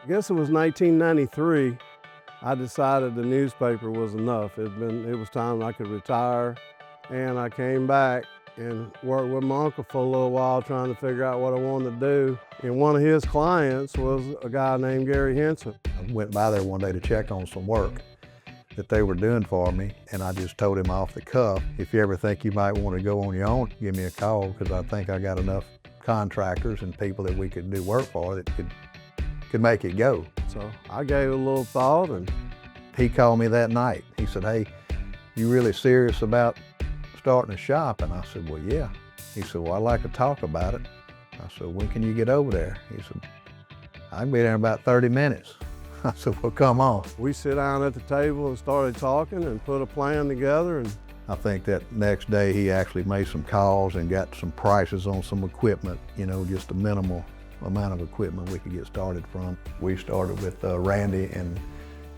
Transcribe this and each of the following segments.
I guess it was 1993, I decided the newspaper was enough. It was time I could retire, and I came back and worked with my uncle for a little while trying to figure out what I wanted to do. And one of his clients was a guy named Gary Henson. I went by there one day to check on some work that they were doing for me, and I just told him off the cuff, if you ever think you might want to go on your own, give me a call, because I think I got enough contractors and people that we could do work for that could make it go. So I gave it a little thought, and he called me that night. He said, hey, you really serious about starting a shop? And I said, well, yeah. He said, well, I'd like to talk about it. I said, when can you get over there? He said, I can be there in about 30 minutes. I said, well, come on. We sit down at the table and started talking and put a plan together. And I think that next day he actually made some calls and got some prices on some equipment, just a minimal amount of equipment we could get started from. We started with Randy and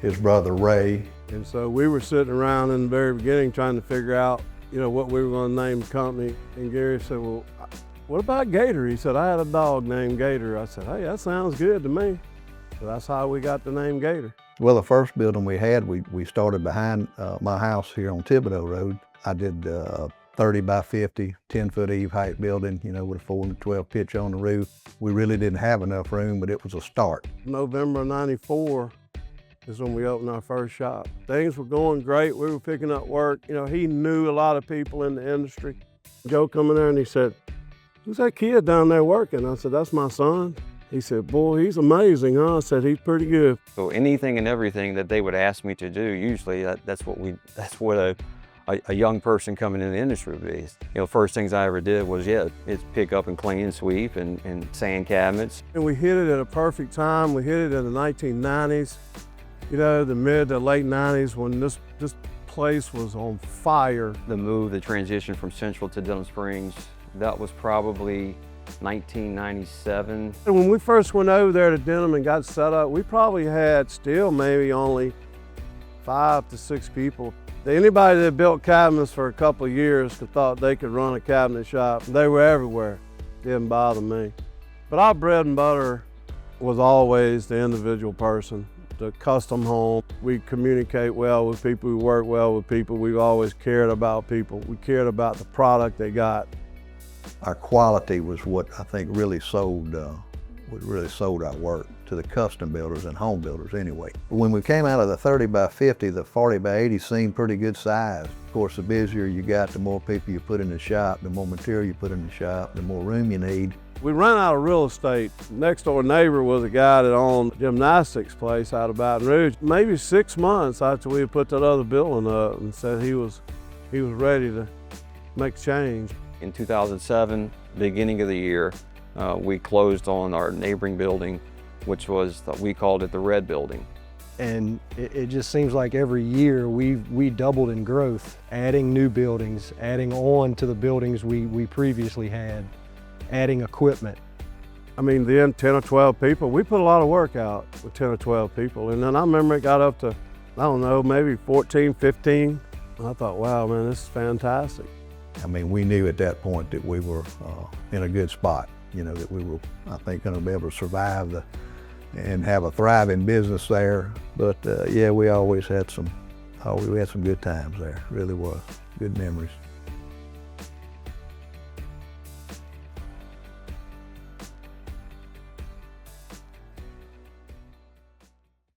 his brother Ray. And so we were sitting around in the very beginning trying to figure out, what we were going to name the company. And Gary said, well, what about Gator? He said, I had a dog named Gator. I said, hey, that sounds good to me. So that's how we got the name Gator. Well, the first building we had, we started behind my house here on Thibodeaux Road. I did 30 by 50, 10-foot eve height building, with a 4-12 pitch on the roof. We really didn't have enough room, but it was a start. November of '94 is when we opened our first shop. Things were going great. We were picking up work. He knew a lot of people in the industry. Joe come in there and he said, who's that kid down there working? I said, that's my son. He said, boy, he's amazing, huh? I said, he's pretty good. So anything and everything that they would ask me to do, usually that's what a young person coming in the industry would be. First things I ever did was, it's pick up and clean and sweep and sand cabinets. And we hit it at a perfect time. We hit it in the 1990s, the mid to late 90s when this place was on fire. The transition from Central to Denham Springs, that was probably 1997. And when we first went over there to Denham and got set up, we probably had still maybe only 5 to 6 people. Anybody that built cabinets for a couple of years thought they could run a cabinet shop. They were everywhere. Didn't bother me. But our bread and butter was always the individual person, the custom home. We communicate well with people, we work well with people. We've always cared about people. We cared about the product they got. Our quality was what I think really sold our work to the custom builders and home builders anyway. When we came out of the 30 by 50, the 40 by 80 seemed pretty good size. Of course, the busier you got, the more people you put in the shop, the more material you put in the shop, the more room you need. We ran out of real estate. Next door neighbor was a guy that owned a gymnastics place out of Baton Rouge. Maybe 6 months after we had put that other building up, and said he was ready to make a change. In 2007, beginning of the year, we closed on our neighboring building, which we called it the Red Building. And it just seems like every year we doubled in growth, adding new buildings, adding on to the buildings we previously had, adding equipment. I mean, then 10 or 12 people, we put a lot of work out with 10 or 12 people. And then I remember it got up to, I don't know, maybe 14, 15. And I thought, wow, man, this is fantastic. I mean, we knew at that point that we were in a good spot, that we were, I think, going to be able to survive and have a thriving business there. But yeah, we always had some good times there. Really was good memories.